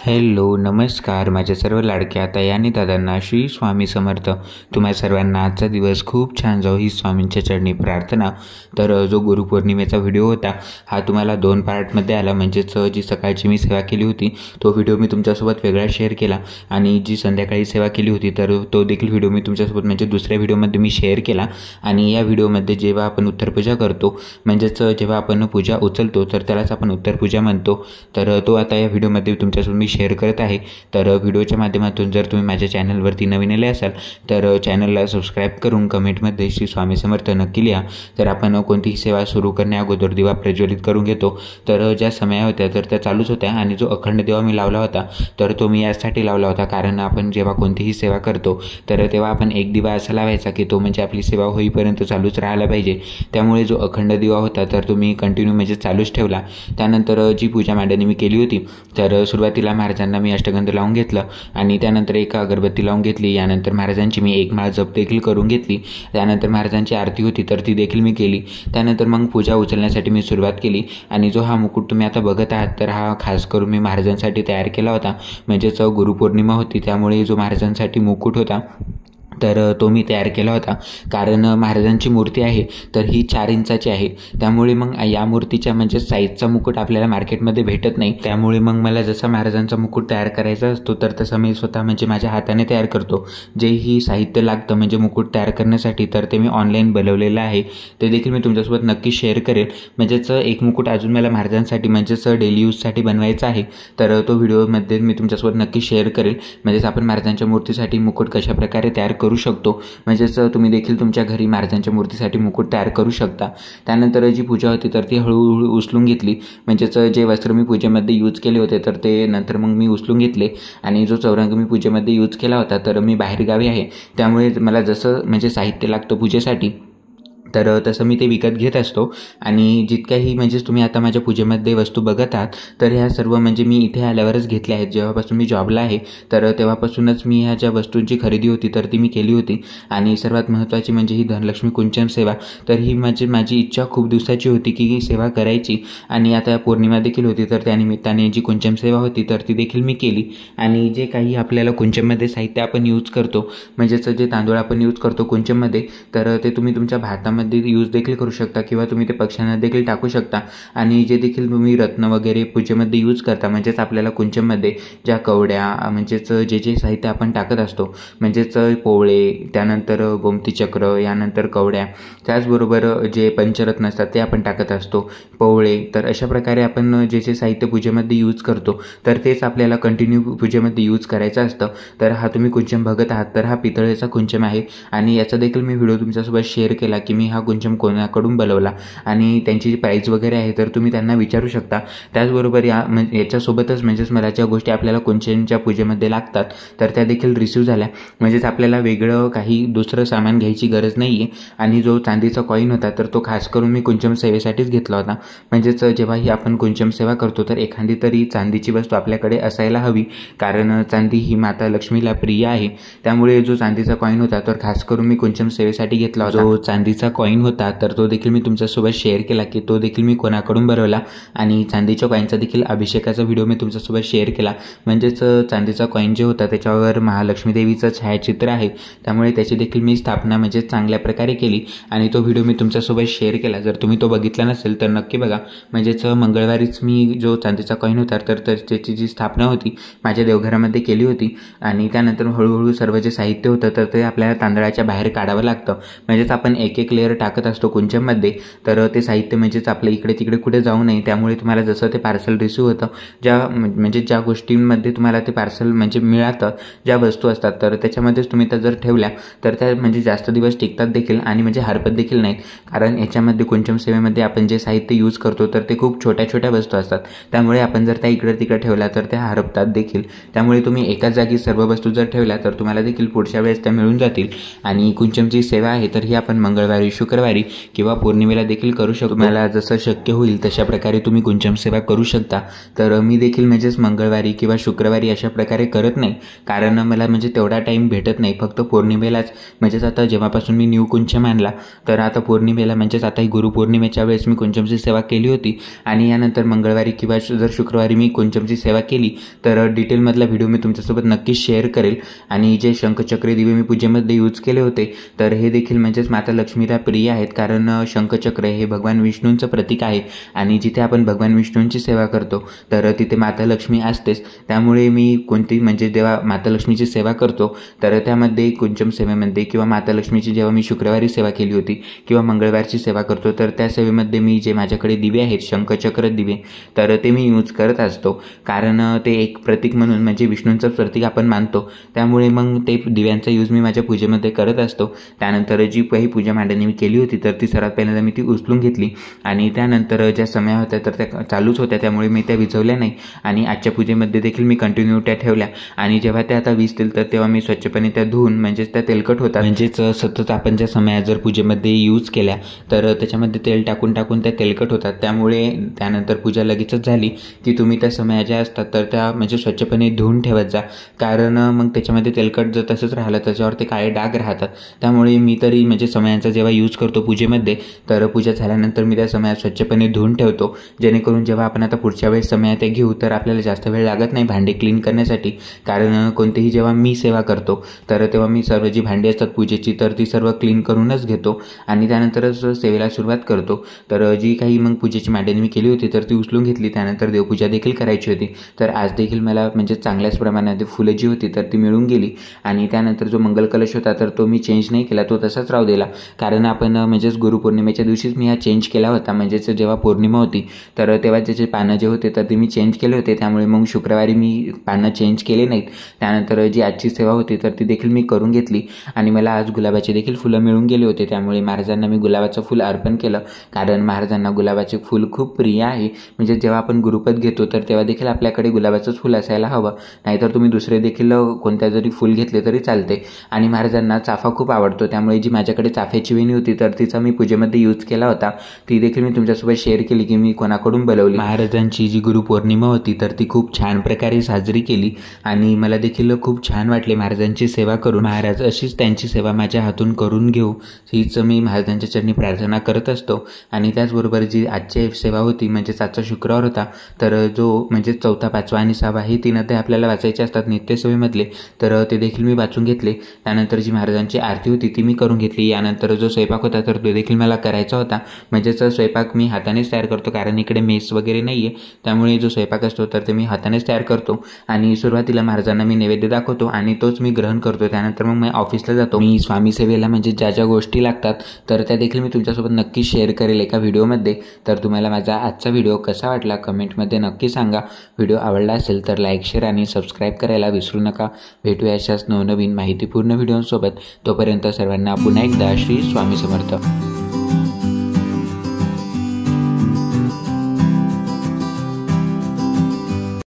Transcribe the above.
Hello नमस्कार माझ्या सर्व लाडक्या ताई आणि दादांना श्री स्वामी समर्थ। तुम्हा सर्वांना आजचा दिवस खूप छान जाओ ही स्वामींच्या चरणी प्रार्थना। तर जो गुरुपौर्णिमेचा व्हिडिओ होता हा तुम्हाला 2 पार्टमध्ये आला, म्हणजेच जी सकाळची मी सेवा केली होती तो व्हिडिओ मी तुमच्यासोबत वेगळा शेअर केला आणि जी संध्याकाळी सेवा केली होती तर तो देखील व्हिडिओ मी तुमच्यासोबत म्हणजे दुसऱ्या व्हिडिओमध्ये मी शेअर केला। आणि या व्हिडिओमध्ये जेव्हा आपण उत्तरपूजा करतो म्हणजेच जेव्हा आपण पूजा उचलतो तर त्यालाच आपण उत्तरपूजा म्हणतो। तर तो आता या व्हिडिओमध्ये तुमच्यासोबत मी शेअर करत आहे। तर व्हिडिओच्या माध्यमातून जर तुम्ही माझ्या चॅनलवरती नवीन आले असाल तर चॅनलला सबस्क्राईब करून कमेंटमध्ये श्री स्वामी समर्थ नक्की लिहा। तर आपण कोणतीही सेवा सुरू करण्या अगोदर दिवा प्रज्वलित करून घेतो। तर ज्या समया होत्या तर त्या चालूच होत्या आणि जो अखंड दिवा मी लावला होता तर तो मी यासाठी लावला होता कारण आपण जेव्हा कोणतीही सेवा करतो तर तेव्हा आपण एक दिवा असा लावायचा की तो म्हणजे आपली सेवा होईपर्यंत चालूच राहायला पाहिजे। त्यामुळे जो अखंड दिवा होता तर तो मी कंटिन्यू म्हणजे चालूच ठेवला। त्यानंतर जी पूजा मांडणी मी केली होती तर सुरुवातीला महाराजांना मी अष्टगंध लावून घेतलं आणि त्यानंतर एक अगरबत्ती लावून घेतली। यानंतर महाराजांची मी एक माळ जप देखील करून घेतली। त्यानंतर महाराजांची आरती होती तर ती देखील मी केली। त्यानंतर मग पूजा उचलण्यासाठी मी सुरुवात केली आणि जो हा मुकुट तुम्ही आता बघत आहात तर हा खास करून मी महाराजांसाठी तयार केला होता। म्हणजेच गुरुपौर्णिमा होती त्यामुळे जो महाराजांसाठी मुकुट होता तर तो मी तयार केला होता। कारण महाराजांची मूर्ती आहे तर ही 4 इंचाची आहे, त्यामुळे मग या मूर्तीच्या म्हणजे साईजचा मुकुट आपल्याला मार्केटमध्ये भेटत नाही। त्यामुळे मग मला जसा महाराजांचा मुकुट तयार करायचा असतो तर तसं मी स्वतः म्हणजे माझ्या हाताने तयार करतो। जेही साहित्य लागतं म्हणजे मुकुट तयार करण्यासाठी तर ते मी ऑनलाईन बनवलेलं आहे, ते देखील मी तुमच्यासोबत नक्की शेअर करेल। म्हणजेच एक मुकुट अजून मला महाराजांसाठी म्हणजेच डेली यूजसाठी बनवायचा आहे तर तो व्हिडिओमध्ये मी तुमच्यासोबत नक्की शेअर करेल। म्हणजेच आपण महाराजांच्या मूर्तीसाठी मुकुट कशा प्रकारे तयार करू शकतो, म्हणजेच तुम्ही देखील तुमच्या घरी महाराजांच्या मूर्तीसाठी मुकुट तयार करू शकता। त्यानंतर जी पूजा होती तर ती हळूहळू उचलून घेतली। म्हणजेच जे वस्त्र मी पूजेमध्ये यूज केले होते तर ते नंतर मग मी उचलून घेतले आणि जो चौरंग मी पूजेमध्ये यूज केला होता तर मी बाहेरगावी आहे त्यामुळे मला जसं म्हणजे साहित्य लागतं पूजेसाठी तर तसं मी ते विकत घेत असतो। आणि जितक्याही म्हणजेच तुम्ही आता माझ्या पूजेमध्ये वस्तू बघत आहात तर ह्या सर्व म्हणजे मी इथे आल्यावरच घेतल्या आहेत। जेव्हापासून मी जॉबला आहे तर तेव्हापासूनच मी ह्या ज्या वस्तूंची खरेदी होती तर ती मी केली होती। आणि सर्वात महत्त्वाची म्हणजे ही धनलक्ष्मी कुंचन सेवा, तर ही माझी इच्छा खूप दिवसाची होती की ही सेवा करायची आणि आता पौर्णिमा देखील होती तर त्यानिमित्ताने जी कुंचन सेवा होती तर ती देखील मी केली। आणि जे काही आपल्याला कुंचनमध्ये साहित्य आपण यूज करतो म्हणजेच जे तांदूळ आपण यूज करतो कुंचनमध्ये तर ते तुम्ही तुमच्या भातामध्ये यूज देखील करू शकता किंवा तुम्ही ते पक्ष्यांना देखील टाकू शकता। आणि जे देखील तुम्ही रत्न वगैरे पूजेमध्ये यूज करता म्हणजेच आपल्याला कुंचनमध्ये ज्या कवड्या म्हणजेच जे साहित्य आपण टाकत असतो म्हणजेच पोवळे, त्यानंतर गोमती चक्र, यानंतर कवड्या, त्याचबरोबर जे पंचरत्न असतात ते आपण टाकत असतो, पोवळे, तर अशा प्रकारे आपण जे साहित्य पूजेमध्ये यूज करतो तर तेच आपल्याला कंटिन्यू पूजेमध्ये यूज करायचं असतं। तर हा तुम्ही कुंचन बघत आहात तर हा पितळेचा कुंचन आहे आणि याचा देखील मी व्हिडिओ तुमच्यासोबत शेअर केला की मी हा कुंचन कोणाकडून बनवला आणि त्यांची जी प्राईस वगैरे आहे तर तुम्ही त्यांना विचारू शकता। त्याचबरोबर याच्यासोबतच म्हणजेच मला ज्या गोष्टी आपल्याला कुंचनच्या पूजेमध्ये लागतात तर त्या देखील रिसीव झाल्या। म्हणजेच आपल्याला वेगळं काही दुसरं सामान घ्यायची गरज नाही आहे। आणि जो चांदीचा कॉईन होता तर तो खास करून मी कुंचन सेवेसाठीच घेतला होता। म्हणजेच जेव्हाही आपण कुंचन सेवा करतो तर एखादी तरी चांदीची वस्तू आपल्याकडे असायला हवी, कारण चांदी ही माता लक्ष्मीला प्रिय आहे। त्यामुळे जो चांदीचा कॉईन होता तर खास करून मी कुंचन सेवेसाठी घेतला होता। जो चांदीचा कॉईन होता तर तो देखील मी तुमच्यासोबत शेअर केला की तो देखील मी कोणाकडून बनवला आणि चांदीच्या कॉईनचा देखील अभिषेकाचा व्हिडिओ मी तुमच्यासोबत शेअर केला। म्हणजेच चांदीचा कॉईन जे होता त्याच्यावर महालक्ष्मी देवीचं छायाचित्र आहे त्यामुळे त्याची देखील मी स्थापना म्हणजे चांगल्या प्रकारे केली आणि तो व्हिडिओ मी तुमच्यासोबत शेअर केला। जर तुम्ही तो बघितला नसेल तर नक्की बघा। म्हणजेच मंगळवारीच मी जो चांदीचा कॉईन होता तर त्याची जी स्थापना होती माझ्या देवघरामध्ये केली होती। आणि त्यानंतर हळूहळू सर्व जे साहित्य होतं तर ते आपल्याला तांदळाच्या बाहेर काढावं लागतं। म्हणजेच आपण एक एक लेअर टाकत असतो कुंचनमध्ये तर ते साहित्य म्हणजेच आपल्या इकडे तिकडे कुठे जाऊ नये, त्यामुळे तुम्हाला जसं ते पार्सल रिसीव होतं ज्या गोष्टींमध्ये तुम्हाला ते पार्सल म्हणजे मिळतं, ज्या वस्तू असतात तर त्याच्यामध्येच तुम्ही त्या जर ठेवल्या तर त्या म्हणजे जास्त दिवस टिकतात देखील आणि म्हणजे हरपत देखील नाहीत। कारण याच्यामध्ये कुंचन सेवेमध्ये आपण जे साहित्य यूज करतो तर ते खूप छोट्या छोट्या वस्तू असतात, त्यामुळे आपण जर त्या इकडे तिकडे ठेवल्या तर त्या हरपतात देखील। त्यामुळे तुम्ही एकाच जागी सर्व वस्तू जर ठेवल्या तर तुम्हाला देखील पुढच्या वेळेस त्या मिळून जातील। आणि कुंचनची सेवा आहे तर ही आपण मंगळवारी, शुक्रवारी किंवा पौर्णिमेला देखील करू शकतो। तुम्हाला जसं शक्य होईल तशा प्रकारे तुम्ही कुंचम सेवा करू शकता। तर मी देखील म्हणजेच मंगळवारी किंवा शुक्रवारी अशा प्रकारे करत नाही, कारण मला म्हणजे तेवढा टाईम भेटत नाही। फक्त पौर्णिमेलाच म्हणजेच आता जेव्हापासून मी न्यू कुंचम आणला तर आता पौर्णिमेला म्हणजेच आता ही गुरुपौर्णिमेच्या वेळेस मी कुंचमची सेवा केली होती आणि यानंतर मंगळवारी किंवा जर शुक्रवारी मी कुंचमची सेवा केली तर डिटेलमधला व्हिडिओ मी तुमच्यासोबत नक्कीच शेअर करेल। आणि जे शंखचक्र दिवे मी पूजेमध्ये यूज केले होते तर हे देखील म्हणजेच माता लक्ष्मीला प्रिय आहेत, कारण शंखचक्र हे भगवान विष्णूंचं प्रतीक आहे आणि जिथे आपण भगवान विष्णूंची सेवा करतो तर तिथे माता लक्ष्मी असतेच। त्यामुळे मी कोणती म्हणजे जेव्हा माता लक्ष्मीची सेवा करतो तर त्यामध्ये कुंचम सेवेमध्ये किंवा माता लक्ष्मीची जेव्हा मी शुक्रवारी सेवा केली होती किंवा मंगळवारची सेवा करतो तर त्या सेवेमध्ये मी जे माझ्याकडे दिवे आहेत शंखचक्र दिवे तर ते मी यूज करत असतो, कारण ते एक प्रतीक म्हणून म्हणजे विष्णूंचं प्रतीक आपण मानतो। त्यामुळे मग ते दिव्यांचा यूज मी माझ्या पूजेमध्ये करत असतो। त्यानंतर जी काही पूजा मांडणी मी केली होती तर ती सर्वात पहिल्यांदा मी ती उचलून घेतली आणि त्यानंतर ज्या समया होत्या तर त्या चालूच होत्या, त्यामुळे मी त्या विझवल्या नाही आणि आजच्या पूजेमध्ये देखील मी कंटिन्यू त्या ठेवल्या। आणि जेव्हा त्या आता विझतील तर तेव्हा मी स्वच्छपणे त्या धुवून म्हणजेच त्या तेलकट होतात, म्हणजेच सतत आपण ज्या समया जर पूजेमध्ये यूज केल्या तर त्याच्यामध्ये तेल टाकून त्या तेलकट होतात। त्यामुळे त्यानंतर पूजा लगेचच झाली की तुम्ही त्या समया ज्या असतात तर त्या म्हणजे स्वच्छपणे धुवून ठेवत जा, कारण मग त्याच्यामध्ये तेलकट जर तसंच राहिलं त्याच्यावर ते काळे डाग राहतात। त्यामुळे मी तरी म्हणजे समयांचा जेव्हा यूज करतो पूजेमध्ये तर पूजा झाल्यानंतर मी त्या समया स्वच्छपणे धुवून ठेवतो, जेणेकरून जेव्हा आपण आता पुढच्या वेळेस समया ते घेऊ तर आपल्याला जास्त वेळ लागत नाही भांडे क्लीन करण्यासाठी। कारण कोणतेही जेव्हा मी सेवा करतो तर तेव्हा मी सर्व जी भांडी असतात पूजेची तर ती सर्व क्लीन करूनच घेतो आणि त्यानंतरच सेवेला सुरुवात करतो। तर जी काही मग पूजेची मांडणी मी केली होती तर ती उचलून घेतली। त्यानंतर देवपूजा देखील करायची होती, तर आज देखील मला म्हणजे चांगल्याच प्रमाणात फुलं जी होती तर ती मिळून गेली। आणि त्यानंतर जो मंगल कलश होता तर तो मी चेंज नाही केला, तो तसाच राहू दिला, कारण आपण म्हणजेच गुरुपौर्णिमेच्या दिवशीच मी हा चेंज केला होता। म्हणजेच जेव्हा पौर्णिमा होती तर तेव्हा त्याचे पानं जे होते तर ते मी चेंज केले होते, त्यामुळे मग शुक्रवारी मी पानं चेंज केले नाहीत। त्यानंतर जी आजची सेवा होती तर ती देखील मी करून घेतली आणि मला आज गुलाबाचे देखील फुलं मिळून गेले होते। त्यामुळे महाराजांना मी गुलाबाचं फुल अर्पण केलं, कारण महाराजांना गुलाबाचे फुल खूप प्रिय आहे। म्हणजे जेव्हा आपण गुरुपद घेतो तर तेव्हा देखील आपल्याकडे गुलाबाचंच फुल असायला हवं, नाहीतर तुम्ही दुसरे देखील कोणत्या जरी फुल घेतले तरी चालते। आणि महाराजांना चाफा खूप आवडतो, त्यामुळे जी माझ्याकडे चाफ्याची वेणी होती तर तिचा मी पूजेमध्ये यूज केला होता, ती देखील मी तुमच्यासोबत शेअर केली की मी कोणाकडून बोलवली। महाराजांची जी गुरुपौर्णिमा होती तर ती खूप छान प्रकारे साजरी केली आणि मला देखील खूप छान वाटले महाराजांची सेवा करून। महाराज अशीच त्यांची सेवा माझ्या हातून करून घेऊ हीच मी महाराजांच्या चरणी प्रार्थना करत असतो। आणि त्याचबरोबर जी आजची सेवा होती म्हणजेच आजचा शुक्रवार होता तर जो म्हणजे 4, 5 आणि 6 हे 3 अध्याय आपल्याला वाचायचे असतात नित्यसेवेमधले, तर ते देखील मी वाचून घेतले। त्यानंतर जी महाराजांची आरती होती ती मी करून घेतली। यानंतर जो स्वयंपाक होता तर तो देखील मला करायचा होता, म्हणजेच स्वयंपाक मी हातानेच तयार करतो, कारण इकडे मेस वगैरे नाही आहे, त्यामुळे जो स्वयंपाक असतो तर ते मी हातानेच तयार करतो। आणि सुरुवातीला महाराजांना मी नैवेद्य दाखवतो आणि तोच मी ग्रहण करतो। त्यानंतर मग मी ऑफिसला जातो। मी स्वामी सेवेला म्हणजे ज्या ज्या गोष्टी लागतात तर त्या देखील मी तुमच्यासोबत नक्की शेअर करेल एका व्हिडिओमध्ये। तर तुम्हाला माझा आजचा व्हिडिओ कसा वाटला कमेंटमध्ये नक्की सांगा। व्हिडिओ आवडला असेल तर लाईक, शेअर आणि सबस्क्राईब करायला विसरू नका। भेटूया अशाच नवनवीन माहितीपूर्ण व्हिडिओसोबत, तोपर्यंत सर्वांना पुन्हा एकदा श्री स्वामी समर्थ।